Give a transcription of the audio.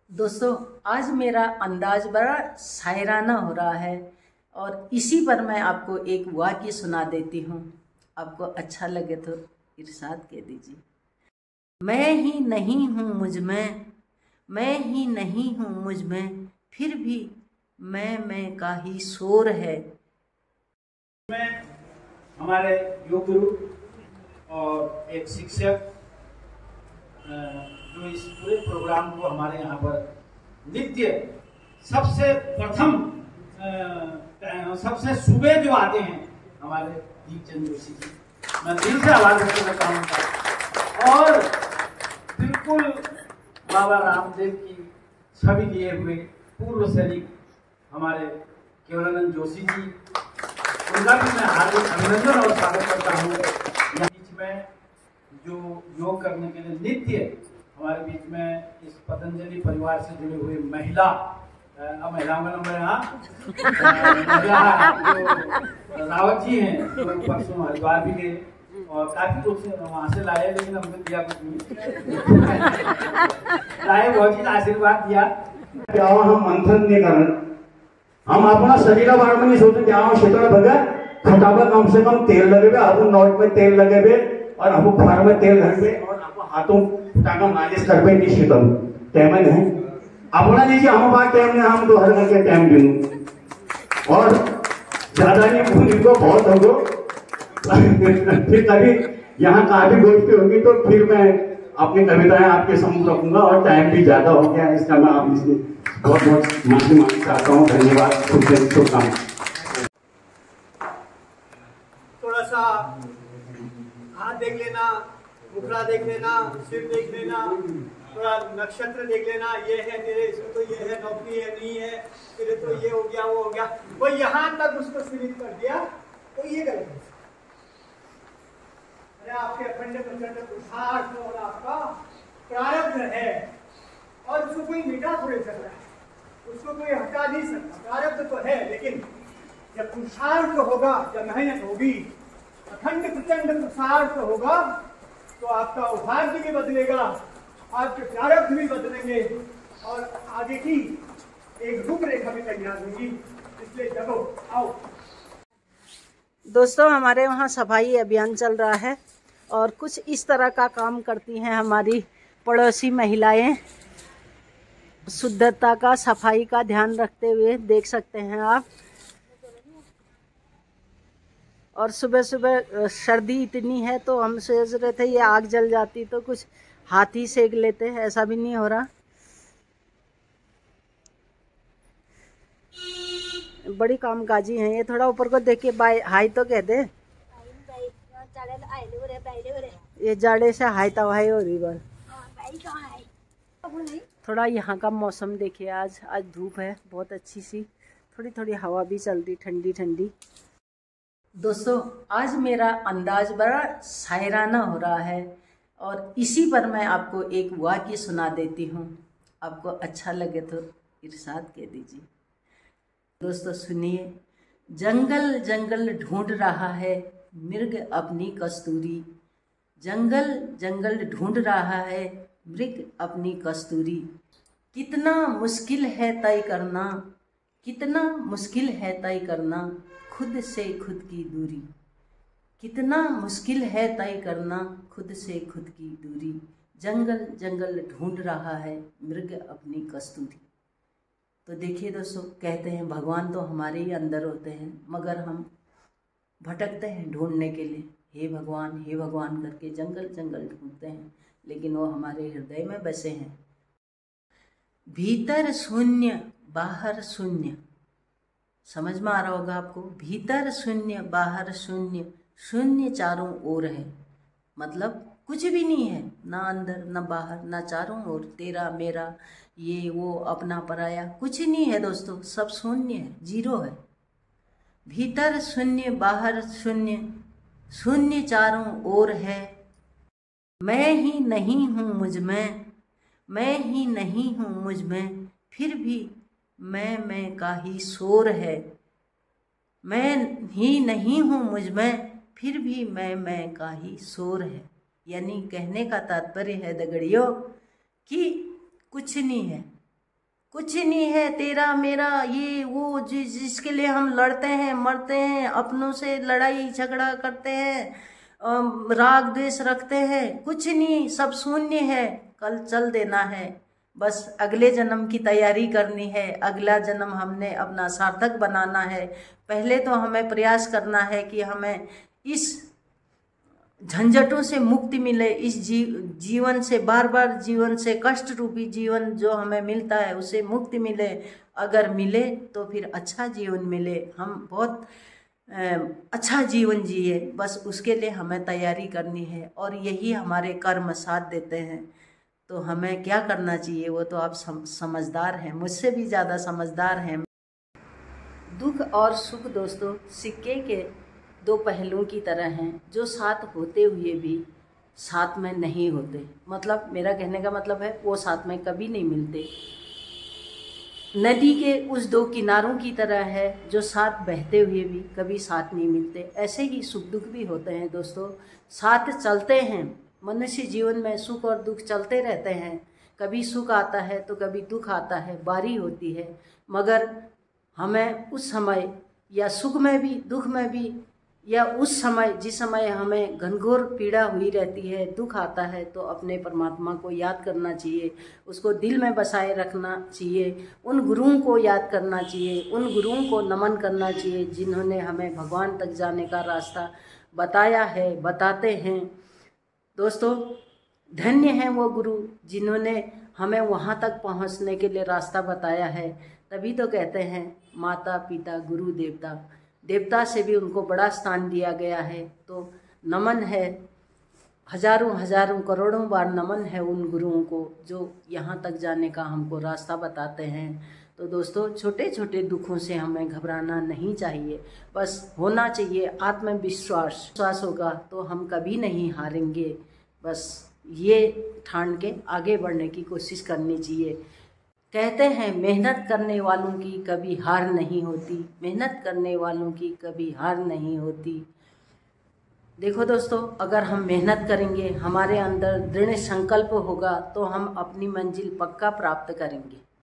दोस्तों, आज मेरा अंदाज बड़ा शायराना हो रहा है और इसी पर मैं आपको एक वाक्य सुना देती हूँ। आपको अच्छा लगे तो इरशाद कह दीजिए। मैं ही नहीं हूँ मुझ में, मैं ही नहीं हूँ मुझ में, फिर भी मैं का ही शोर है। में हमारे योग गुरु और एक शिक्षक जो इस पूरे प्रोग्राम को हमारे यहाँ पर नित्य सबसे प्रथम सबसे सुबह जो आते हैं हमारे दीपचंद जोशी जी, मैं दिल से आभार व्यक्त करता हूँ। और बिल्कुल बाबा रामदेव की छवि लिए हुए पूर्व सैनिक हमारे केवलानंद जोशी जी, उनका भी मैं हार्दिक अभिनंदन और स्वागत करता हूँ। बीच में जो योग करने के लिए नित्य हमारे बीच में इस पतंजलि परिवार से जुड़े हुए महिला, अब महिलाओं का नंबर है, जो रावत जी हैं, तो परसों हरिद्वार भी गए और काफी लोग से वहां से लाए, लेकिन हमने दिया कुछ नहीं लाए, बहुत चीज आशीर्वाद दिया। हम मंथन नहीं कर, हम अपना शरीर बारे में नहीं सोचते क्षेत्र भगत खटाबा कम से कम तेल लगे हुए, आपको नोट में तेल लगे हुए और आपको घर में तेल घर पे और आपको हाथों टाका मालिश कर पे निश्चित टाइम है अपना लीजिए। हम बात टाइम ने हम तो हर घर के टाइम दूँ और ज्यादा नहीं भूल को बहुत होगो फिर कभी यहाँ काफी गोष्ठी होगी तो फिर मैं अपनी कविताएं आपके सम्मुख रखूंगा और टाइम भी ज्यादा हो गया, इसका मैं आप इसलिए बहुत बहुत माफी मांगना चाहता हूँ। धन्यवाद, शुभकामनाएं। थोड़ा सा हाथ देख लेना, मुखड़ा देख लेना, सिर देख लेना, थोड़ा नक्षत्र देख लेना, ये है तेरे, इसमें तो ये है, नौकरी है, नहीं है, तेरे तो ये हो गया, वो हो गया, वो यहाँ तक उसको सीमित कर दिया तो ये गलत है। अरे आपके अखंड प्रचंड पुरुषार्थ और आपका प्रारब्ध है और उसको कोई मिटा थोड़े सकता है, उसको कोई हटा नहीं सकता। प्रारब्ध तो है, लेकिन जब पुरुषार्थ होगा, जब मेहनत होगी, अखंड प्रचंड पुरुषार्थ होगा तो आपका भाग्य भी बदलेगा, आपके प्रारब्ध भी बदलेंगे और आगे की एक रूपरेखा भी तैयार होगी। इसलिए जगो आओ। दोस्तों, हमारे वहाँ सफाई अभियान चल रहा है और कुछ इस तरह का काम करती हैं हमारी पड़ोसी महिलाएं। शुद्धता का, सफाई का ध्यान रखते हुए देख सकते हैं आप। और सुबह सुबह सर्दी इतनी है तो हम सोच रहे थे ये आग जल जाती तो कुछ हाथ ही सेक लेते, ऐसा भी नहीं हो रहा। बड़ी कामकाजी हैं ये। थोड़ा ऊपर को देख के बाय हाई तो कह दे, ये जाड़े से हाई तवाई हो रही बार। थोड़ा यहाँ का मौसम देखिए, आज धूप है बहुत अच्छी सी, थोड़ी थोड़ी हवा भी चल रही ठंडी ठंडी। दोस्तों, आज मेरा अंदाज बड़ा शायराना हो रहा है और इसी पर मैं आपको एक वाक्य सुना देती हूँ। आपको अच्छा लगे तो इरशाद कह दीजिए। दोस्तों सुनिए। जंगल जंगल ढूंढ रहा है मृग अपनी कस्तूरी, जंगल जंगल ढूंढ रहा है मृग अपनी कस्तूरी। कितना मुश्किल है तय करना, कितना मुश्किल है तय करना खुद से खुद की दूरी। कितना मुश्किल है तय करना खुद से खुद की दूरी। जंगल जंगल ढूंढ रहा है मृग अपनी कस्तूरी। तो देखिए दोस्तों, कहते हैं भगवान तो हमारे ही अंदर होते हैं, मगर हम भटकते हैं ढूंढने के लिए। हे भगवान करके जंगल जंगल ढूंढते हैं, लेकिन वो हमारे हृदय में बसे हैं। भीतर शून्य बाहर शून्य, समझ में आ रहा होगा आपको। भीतर शून्य बाहर शून्य, शून्य चारों ओर है। मतलब कुछ भी नहीं है, ना अंदर ना बाहर ना चारों ओर। तेरा मेरा ये वो अपना पराया कुछ नहीं है दोस्तों, सब शून्य है, जीरो है। भीतर शून्य बाहर शून्य, शून्य चारों ओर है। मैं ही नहीं हूँ मुझ में, मैं ही नहीं हूँ मुझ में, फिर भी मैं का ही शोर है। मैं ही नहीं हूँ मुझ में, फिर भी मैं का ही शोर है। यानी कहने का तात्पर्य है दगड़ियों कि कुछ नहीं है, कुछ नहीं है तेरा मेरा ये वो जिसके लिए हम लड़ते हैं, मरते हैं, अपनों से लड़ाई झगड़ा करते हैं, राग द्वेष रखते हैं, कुछ नहीं, सब शून्य है। कल चल देना है, बस अगले जन्म की तैयारी करनी है। अगला जन्म हमने अपना सार्थक बनाना है। पहले तो हमें प्रयास करना है कि हमें इस झंझटों से मुक्ति मिले, इस जीवन से, बार बार जीवन से, कष्ट रूपी जीवन जो हमें मिलता है उससे मुक्ति मिले। अगर मिले तो फिर अच्छा जीवन मिले, हम बहुत अच्छा जीवन जिए, बस उसके लिए हमें तैयारी करनी है। और यही हमारे कर्म साथ देते हैं। तो हमें क्या करना चाहिए वो तो आप समझदार हैं, मुझसे भी ज़्यादा समझदार हैं। दुख और सुख दोस्तों सिक्के के दो पहलुओं की तरह हैं, जो साथ होते हुए भी साथ में नहीं होते। मतलब मेरा कहने का मतलब है वो साथ में कभी नहीं मिलते। नदी के उस दो किनारों की तरह है जो साथ बहते हुए भी कभी साथ नहीं मिलते। ऐसे ही सुख दुख भी होते हैं दोस्तों, साथ चलते हैं। मनुष्य जीवन में सुख और दुख चलते रहते हैं। कभी सुख आता है तो कभी दुख आता है, बारी होती है। मगर हमें उस समय या सुख में भी दुख में भी, या उस समय जिस समय हमें घनघोर पीड़ा हुई रहती है, दुख आता है, तो अपने परमात्मा को याद करना चाहिए, उसको दिल में बसाए रखना चाहिए, उन गुरुओं को याद करना चाहिए, उन गुरुओं को नमन करना चाहिए जिन्होंने हमें भगवान तक जाने का रास्ता बताया है, बताते हैं। दोस्तों धन्य हैं वो गुरु जिन्होंने हमें वहाँ तक पहुँचने के लिए रास्ता बताया है। तभी तो कहते हैं माता पिता गुरु देवता, देवता से भी उनको बड़ा स्थान दिया गया है। तो नमन है, हजारों हजारों करोड़ों बार नमन है उन गुरुओं को जो यहाँ तक जाने का हमको रास्ता बताते हैं। तो दोस्तों छोटे छोटे दुखों से हमें घबराना नहीं चाहिए, बस होना चाहिए आत्मविश्वास। विश्वास होगा तो हम कभी नहीं हारेंगे। बस ये ठान के आगे बढ़ने की कोशिश करनी चाहिए। कहते हैं मेहनत करने वालों की कभी हार नहीं होती, मेहनत करने वालों की कभी हार नहीं होती। देखो दोस्तों, अगर हम मेहनत करेंगे, हमारे अंदर दृढ़ संकल्प होगा, तो हम अपनी मंजिल पक्का प्राप्त करेंगे।